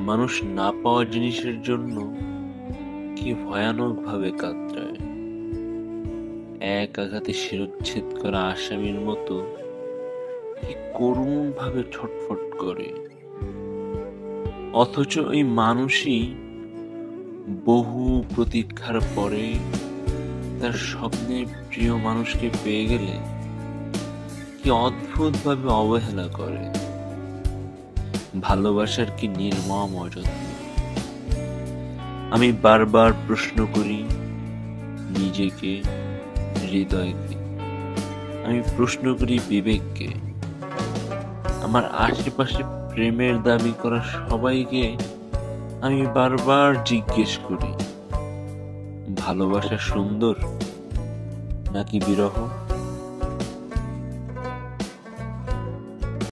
মানুষ না পাওয়া জিনিসের জন্য কি ভয়ানকভাবে কাতরায়, এক আঘাতে শিরচ্ছেদ করা আসামির মতো কি করুণভাবে ছটফট করে। অথচ এই মানুষই বহু প্রতীক্ষার পরে তার স্বপ্নের প্রিয় মানুষকে পেয়ে গেলে কি অদ্ভুতভাবে অবহেলা করে। ভালোবাসার কি নির্মম অযত্ন। আমি বারবার প্রশ্ন করি নিজেকে, হৃদয়কে। আমি প্রশ্ন করি বিবেককে। আমার আশেপাশে প্রেমের দাবি করা সবাইকে আমি বারবার জিজ্ঞেস করি, ভালোবাসা সুন্দর নাকি বিরহ?